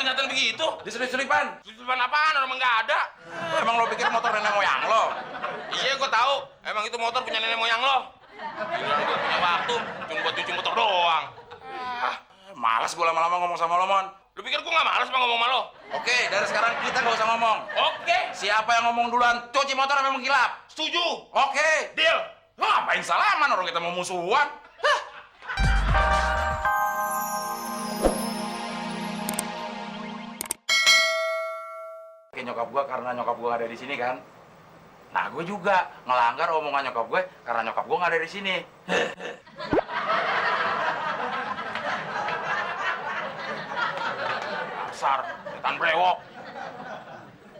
kelihatan begitu? Diselip-selipan. Selipan apaan? Orang nggak ada. Emang lo pikir motor nenek moyang lo? Iya, gua tahu. Emang itu motor punya nenek moyang lo. Giliran gua punya waktu, cuma buat cuci motor doang. Malas gue lama-lama ngomong sama lo, Mon. Lu pikir gua nggak males bang ngomong sama lo? Oke, dari sekarang kita gak usah ngomong. Oke. Siapa yang ngomong duluan, cuci motor sampai mengkilap. Setuju. Oke. Deal. Ngapain salaman orang kita mau musuhan? Hah. Oke, nyokap gue karena nyokap gue gak ada di sini kan. Nah, gue juga ngelanggar omongan nyokap gue karena nyokap gue gak ada di sini. Dasar, setan brewok.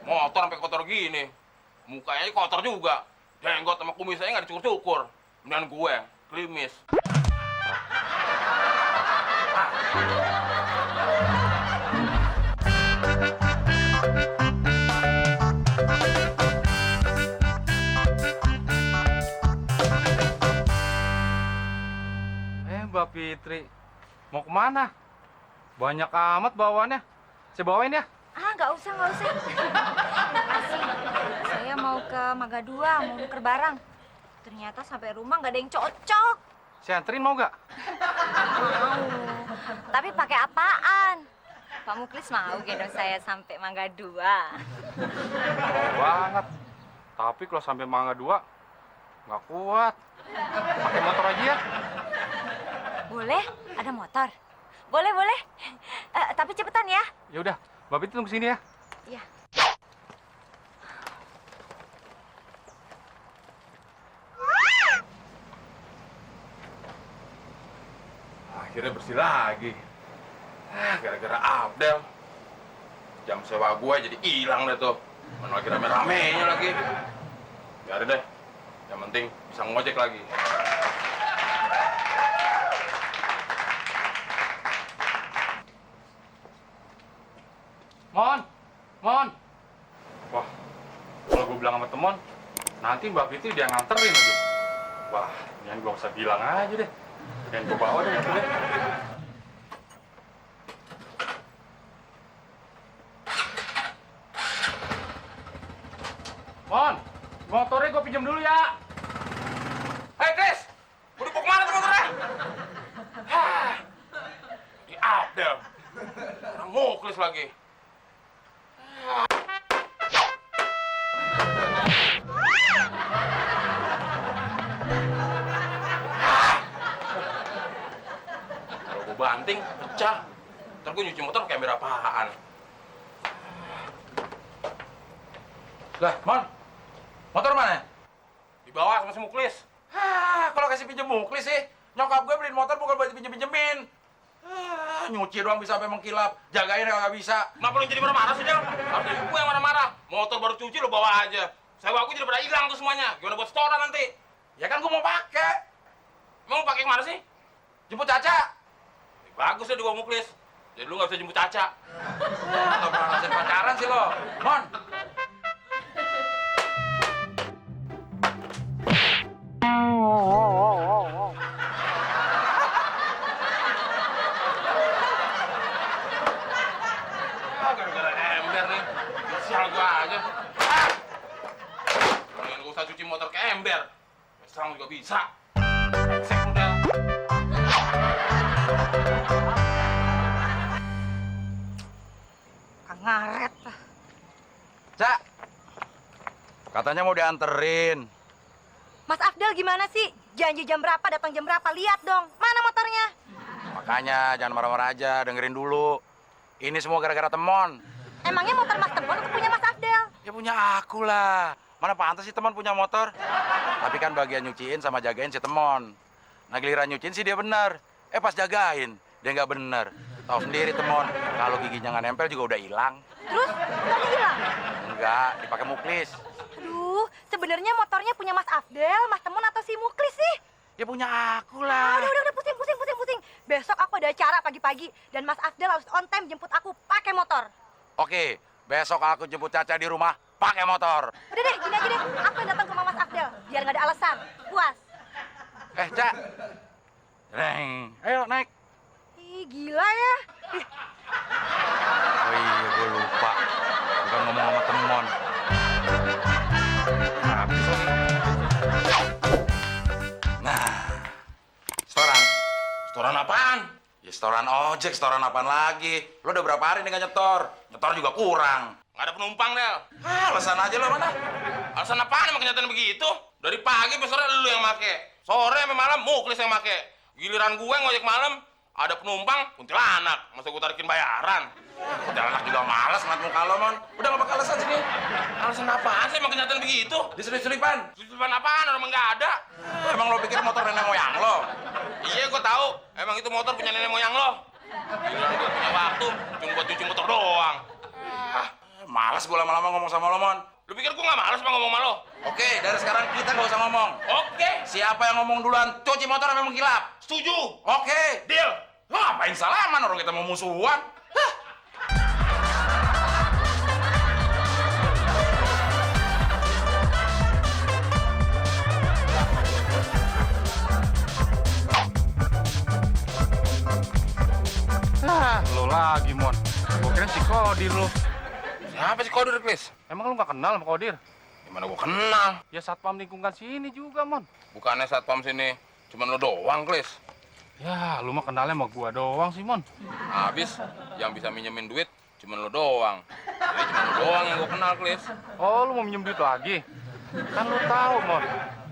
Motor sampai kotor gini. Mukanya kotor juga. Jenggot sama kumisnya nggak dicukur-cukur. Mendingan gue, klimis. Mbak Fitri, mau kemana? Banyak amat bawaannya. Saya bawain ya? Ah, nggak usah. Makasih. Saya mau ke Mangga 2, mau nuker barang. Ternyata sampai rumah nggak ada yang cocok. Saya anterin mau nggak? Mau. Tapi pakai apaan? Pak Muklis mau gendong saya sampai Mangga 2. Mau banget. Tapi kalau sampai Mangga 2, nggak kuat. Pakai motor aja ya? Boleh? Ada motor? Boleh. Tapi cepetan ya. Ya udah, Mbak Fitri tunggu sini ya. Iya. Akhirnya bersih lagi. Gara-gara Abdel. Jam sewa gue jadi hilang deh tuh. Mana lagi rame-ramenya lagi. Biarin deh. Yang penting bisa ngojek lagi. Mon. Wah, kalau gue bilang sama temen, nanti Mbak Fitri dia nganterin aja. Wah, jangan gue usah bilang aja deh. Dan gue bawa deh motornya. Mon, motornya gue pinjam dulu ya. Hei, Chris! Mau dibawa kemana tuh motornya? Di Abdel. Orang Muklis lagi. Kalau gue banting, pecah. Ntar gue nyuci motor kayak berapaan. Lah, Mon. Motor mana? Dibawa sama si Muklis. Kalau kasih pinjem Muklis sih. Nyokap gue beliin motor bukan buat dipinjem-pinjemin. Nyuci doang bisa sampai mengkilap. Jagain nggak bisa. Kenapa lu jadi marah-marah sih, Del? Harusnya gue yang marah-marah. Motor baru cuci, lu bawa aja. Sewa aku jadi pada hilang tuh semuanya. Gimana buat setoran nanti? Ya kan gue mau pakai. Emang mau pakai kemana sih? Jemput Caca. Bagus deh dibawa Muklis. Jadi lu nggak bisa jemput Caca. Nggak pernah ngerasain pacaran sih lo. Mon. Gara-gara ember nih. Sial gua aja. Mendingan gua usah cuci motor ke ember. Serang juga bisa. Brengsek lu, Del. Ngaret. Cak. Katanya mau dianterin. Mas Afdal gimana sih? Janji jam berapa, datang jam berapa? Lihat dong. Mana motornya? Makanya jangan marah-marah aja, dengerin dulu. Ini semua gara-gara Temon. Emangnya motor Mas Temon atau punya Mas Afdal? Ya punya aku lah. Mana pantas sih Temon punya motor? Tapi kan bagian nyuciin sama jagain si Temon. Nah giliran nyuciin sih dia bener. Pas jagain, dia nggak bener. Tahu sendiri Temon, kalau giginya nggak nempel juga udah hilang. Terus, motornya hilang? Enggak, dipakai Muklis. Aduh, sebenarnya motornya punya Mas Afdal, Mas Temon atau si Muklis sih? Ya punya aku lah. Udah, pusing. Besok aku ada acara pagi-pagi dan Mas Afdal harus on time jemput aku pakai motor. Oke, besok aku jemput Caca di rumah pakai motor. Udah deh, gini aja deh. Aku yang datang ke rumah Mas Afdal biar nggak ada alasan. Puas. Cak. Neng, ayo naik. Ih, gila ya. Oh iya, gue lupa. Bukan ngomong sama temon. Habis lagi. Nah, setoran. Setoran apaan? Ya setoran ojek, setoran apaan lagi? Lo udah berapa hari nih nggak nyetor? Nyetor juga kurang. Nggak ada penumpang, Del. Alasan aja lo mana? Alasan apaan emang kenyataan begitu? Dari pagi sampai sore lu yang make. Sore sampai malam Muklis yang make. Giliran gue ngojek malam, ada penumpang, kuntilanak. Masa gue tarikin bayaran? Kuntilanak juga malas ngeliat muka lo, Mon. Udah nggak pakai alasan sini. Alasan apaan sih emang kenyataan begitu? Diselip-selipan. Susulan apaan? Orang emang nggak ada. Emang lo pikir motor nenek moyang lo? Iya, gue tahu. Emang itu motor punya nenek moyang lo. Giliran gue punya waktu, cuma buat cuci motor doang. Malas gue lama-lama ngomong sama lo, Mon. Lu pikir gue nggak malas apa ngomong sama lo? Oke, dari sekarang kita nggak usah ngomong. Oke, Siapa yang ngomong duluan, cuci motor memang mengkilap. setuju. Oke. Deal. Lo ngapain salaman orang kita mau musuhan? Hah? Lo lagi, Mon. Gue kira si Kodir lo. Siapa sih Kodir, Klis? Emang lo nggak kenal sama Kodir? Gimana gue kenal? Ya satpam lingkungan sini juga, Mon. Bukannya satpam sini, cuman lo doang, Klis. Ya, lu mah kenalnya sama gua doang sih, Mon. Habis yang bisa minjemin duit cuman lo doang. Jadi cuman lo doang yang gue kenal, Klis. Oh, lu mau minjem duit lagi? Kan lu tahu, Mon.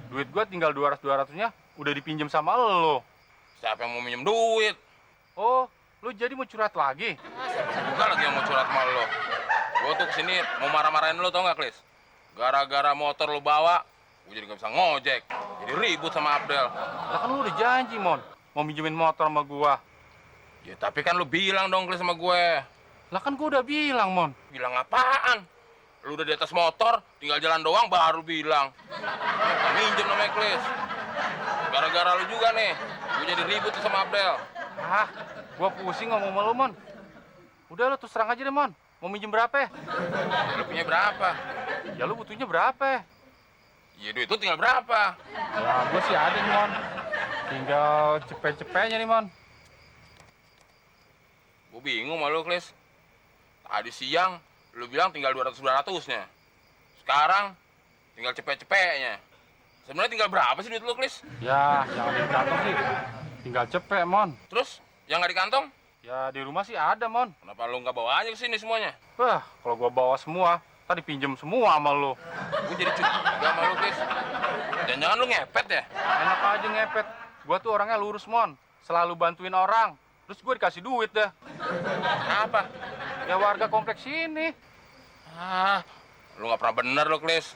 Duit gua tinggal 200-200-nya udah dipinjem sama lo. Siapa yang mau minjem duit? Oh, lu jadi mau curhat lagi? Juga lagi yang mau curhat sama lo. Gue tuh kesini mau marah-marahin lo, tau gak, Klis? Gara-gara motor lo bawa, gue jadi gak bisa ngojek. Jadi ribut sama Abdel. Lah kan lu udah janji, Mon. Mau minjemin motor sama gua. Ya tapi kan lo bilang dong, Klis, sama gue. Lah kan gua udah bilang, Mon. Bilang apaan? Lu udah di atas motor, tinggal jalan doang baru bilang. Minjem namanya, Klis. Gara-gara lu juga nih, gue jadi ribut tuh sama Abdel. Ah, gua pusing ngomong sama lu, Mon. Udah lu terus terang aja deh, Mon. Mau minjem berapa? Lu punya berapa? Ya lu butuhnya berapa? Ya duit itu tinggal berapa? Ya gua sih ada nih, Mon. Tinggal cepet-cepetnya nih, Mon. Gue bingung sama lu, Klis. Tadi siang, lu bilang tinggal 200-200-nya. Sekarang, tinggal cepet-cepetnya. Sebenarnya tinggal berapa sih duit lu, Klis? Ya, yang ada di kantong sih tinggal cepet, Mon. Terus, yang nggak di kantong? Ya di rumah sih ada, Mon. Kenapa lu nggak bawa aja ke sini semuanya? Wah, kalau gua bawa semua, tadi pinjem semua sama lu. Gue jadi curiga sama lu, Klis. Jangan-jangan lu ngepet ya? Enak aja ngepet. Gua tuh orangnya lurus, Mon. Selalu bantuin orang. Terus gue dikasih duit dah. Apa? Ya warga kompleks sini. Ah, lu nggak pernah bener lu, Klis.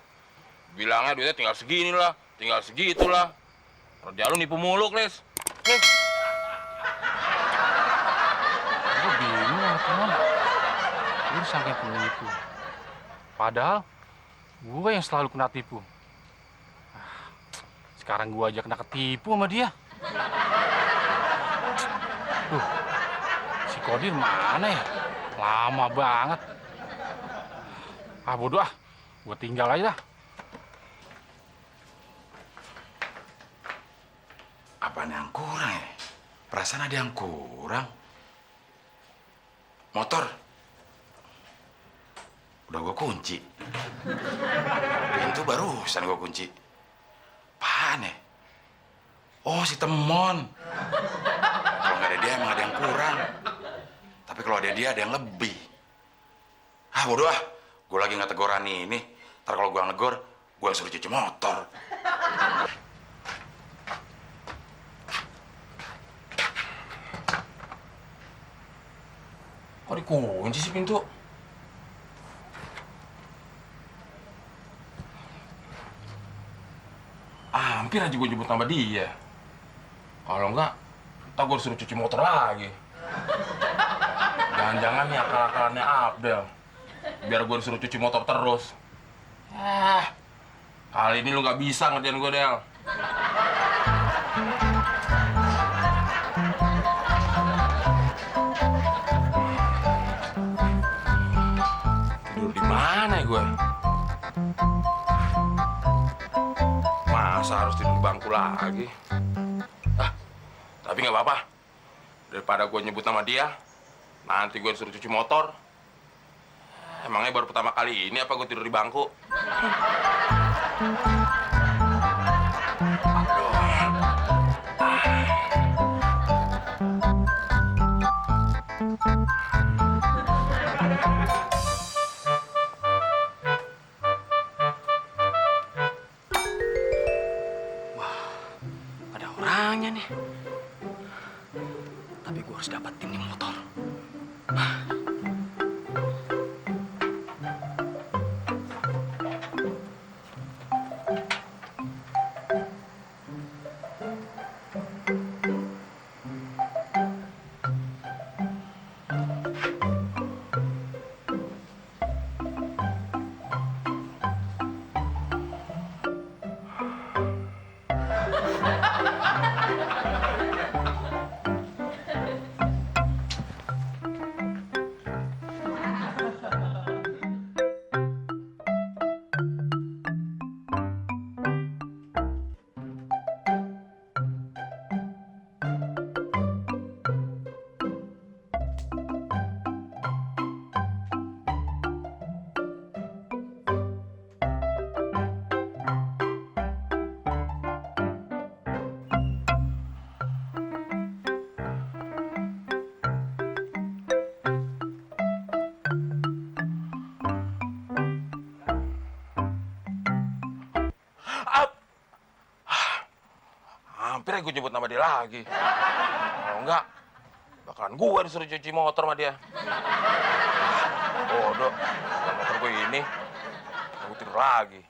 Bilangnya duitnya tinggal segini lah, tinggal segitu lah. Kerja lu nipu mulu, Klis. Nih, Gue bingung, Mon. Lu disangka penipu. Padahal gue yang selalu kena tipu. Ah, sekarang gue aja kena ketipu sama dia. Si Kodir mana ya? Lama banget. Ah, bodoh ah. Gue tinggal aja dah. Apaan yang kurang ya? Perasaan ada yang kurang. Motor udah gue kunci. Pintu barusan gue kunci. Apaan ya? Oh, si Temon. Kalau nggak ada dia emang ada yang kurang. Tapi kalau ada dia ada yang lebih. Ah, bodoh ah. Gue lagi nggak teguran ini. Ntar kalau gue negor, gue yang suruh cuci motor. kok dikunci sih pintu? Hampir aja gue jemput sama dia. Kalau enggak, ntar gue disuruh cuci motor lagi. Jangan-jangan nih akal-akalannya Abdel. Biar gue disuruh cuci motor terus. Kali ini lu nggak bisa ngerjain gue, Del. Tidur di mana ya gue? Masa harus tidur di bangku lagi? Tapi nggak apa-apa. Daripada gue nyebut nama dia, nanti gue disuruh cuci motor, Emangnya baru pertama kali ini apa gue tidur di bangku? Ada orangnya nih. Tapi gue harus dapatin nih motor. Hampir gue nyebut nama dia lagi. Kalau enggak, bakalan gue disuruh cuci motor sama dia. Bodoh, motor gue ini, gue tidur lagi.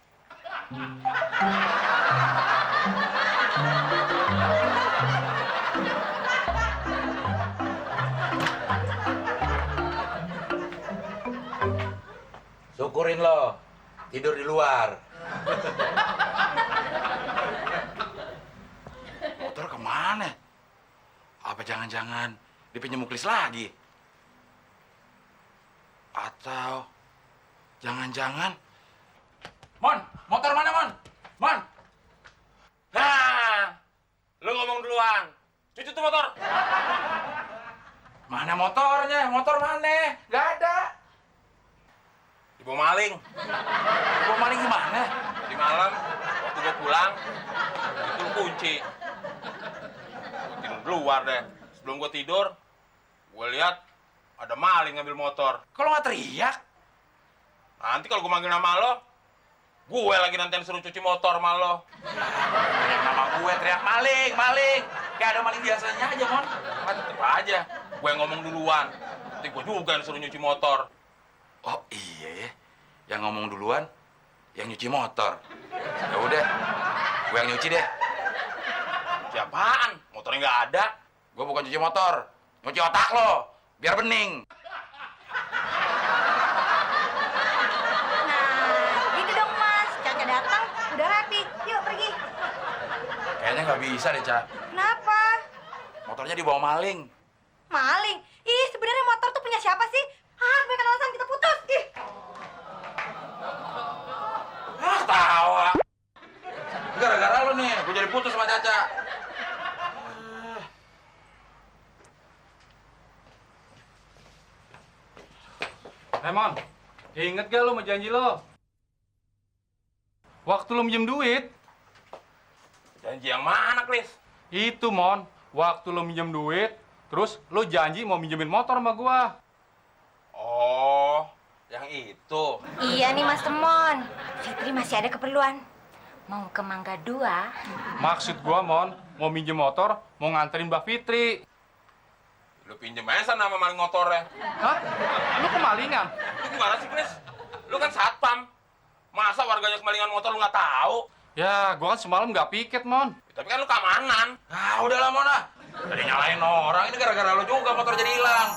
Syukurin lo, tidur di luar. Motor kemana? Apa jangan-jangan dipinjam Muklis lagi? Atau jangan-jangan... Mon, motor mana, Mon? Mon! Nah, lu ngomong duluan. Cuci tuh motor. Mana motornya? Motor mana? Gak ada. Dibawa maling. Gua maling gimana? Tadi malam, waktu gue pulang, itu lu kunci. Gua tidur di luar deh. Sebelum gue tidur, gue lihat ada maling ngambil motor. Kalau nggak teriak? Nanti kalau gue manggil nama lo, gue lagi nanti yang suruh cuci motor sama lo. Teriak nama gue, teriak maling, maling. Kayak ada maling biasanya aja, Mon. Kan tetep aja, gue yang ngomong duluan. Nanti gue juga yang suruh nyuci motor. Oh iya ya, yang ngomong duluan, yang nyuci motor. Ya udah, gue yang nyuci deh. Siapaan? Motornya nggak ada. Gue bukan cuci motor, nyuci otak lo, biar bening. Nah, gitu dong Mas. Caca datang, udah rapi. Yuk pergi. Kayaknya nggak bisa deh, Ca. Kenapa? Motornya dibawa maling. Maling? Ih, sebenarnya motor tuh punya siapa sih? Kebanyakan alasan kita putus. Ih. Tawa. Gara-gara lo nih, gue jadi putus sama Caca. Mon, inget gak lo sama janji lo? Waktu lo minjem duit, Janji yang mana, Klis? itu Mon, waktu lo minjem duit, terus lo janji mau minjemin motor sama gua. Oh, yang itu. Iya nih Mas Temon. Fitri masih ada keperluan. Mau ke Mangga 2? Maksud gua, Mon, mau minjem motor, mau nganterin Mbak Fitri. Lu pinjem aja sana sama maling motornya. Hah? Lu kemalingan? Lu gimana sih, Klis? Lu kan satpam. Masa warganya kemalingan motor lu nggak tahu? Ya, gua kan semalam nggak piket, Mon. Tapi kan lu keamanan. Ah, udahlah, Mona. Tadi nyalain orang, ini gara-gara lo juga motor jadi hilang.